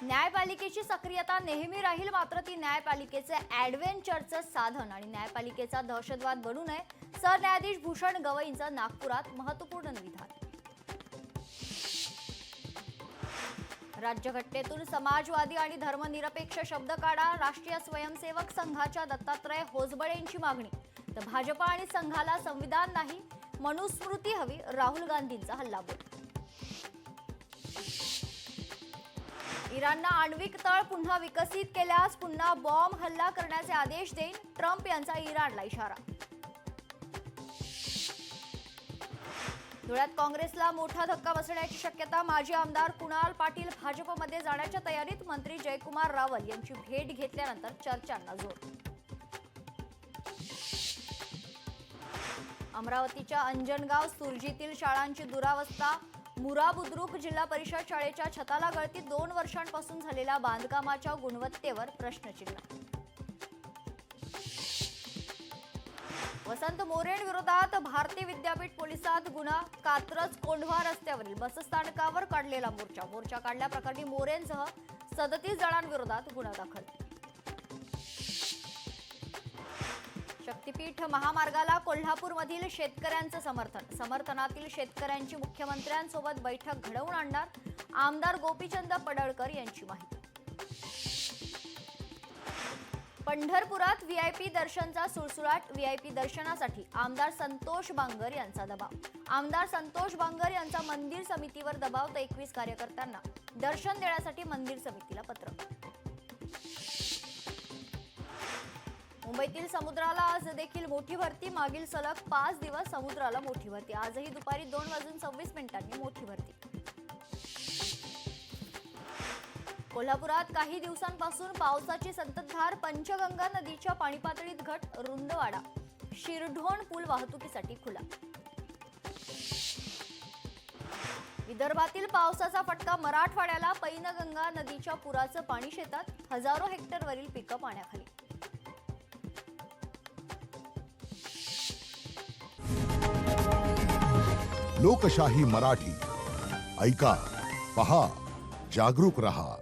न्यायपालिकेची सक्रियता नेहमी राहील, मात्र ती न्यायपालिकेचे ॲडव्हेंचरचं साधन आणि न्यायपालिकेचा दहशतवाद बनू नये. सरन्यायाधीश भूषण गवईंचं नागपुरात महत्त्वपूर्ण विधान. राज्यघटनेतून समाजवादी आणि धर्मनिरपेक्ष शब्द काढा. राष्ट्रीय स्वयंसेवक संघाच्या दत्तात्रय होसबळेंची मागणी. तर भाजपा आणि संघाला संविधान नाही, मनुस्मृती हवी. राहुल गांधींचा हल्लाबोल. इराणनं आण्विक तळ पुन्हा विकसित केल्यास पुन्हा बॉम्ब हल्ला करण्याचे आदेश देईन. ट्रम्प यांचा इराणला इशारा. धुळ्यात काँग्रेसला मोठा धक्का बसण्याची शक्यता. माजी आमदार कुणाल पाटील भाजपमध्ये जाण्याच्या तयारीत. मंत्री जयकुमार रावल यांची भेट घेतल्यानंतर चर्चांना जोर. अमरावतीच्या अंजनगाव सुरजीतील शाळांची दुरावस्था. मुरा बुद्रुक जिल्हा परिषद शाळेच्या छताला गळती. 2 वर्षांपासून झालेल्या बांधकामाच्या गुणवत्तेवर प्रश्नचिन्ह. वसंत मोरेण विरोधात भारतीय विद्यापीठ पोलिसात गुन्हा. कात्रज कोंढवा रस्त्यावरील बसस्थानकावर काढलेला मोर्चा काढल्याप्रकरणी मोरेंसह 37 जणांविरोधात गुन्हा दाखल. शक्तीपीठ महामार्गाला कोल्हापूरमधील शेतकऱ्यांचं समर्थन. समर्थनातील शेतकऱ्यांची मुख्यमंत्र्यांसोबत बैठक घडवून आणणार. आमदार गोपीचंद पडळकर यांची माहिती. पंढरपुरात व्हीआयपी दर्शनचा सुळसुळाट. व्हीआयपी दर्शनासाठी आमदार संतोष बांगर यांचा दबाव. आमदार संतोष बांगर यांचा मंदिर समितीवर दबाव. तर 21 कार्यकर्त्यांना दर्शन देण्यासाठी मंदिर समितीला पत्र. मुंबईतील समुद्राला आज देखील मोठी भरती. मागील सलग 5 दिवस समुद्राला मोठी भरती. आजही दुपारी 2:26 मोठी भरती. कोल्हापुरात काही दिवसांपासून पावसाची संततधार. पंचगंगा नदीच्या पाणी पातळीत घट. रुंदवाडा शिरढोण पूल वाहतुकीसाठी खुला. विदर्भातील पावसाचा फटका मराठवाड्याला. पैनगंगा नदीच्या पुराचं पाणी शेतात. हजारो हेक्टरवरील पिकं पाण्याखाली. लोकशाही मराठी ऐका, पहा, जागरूक रहा.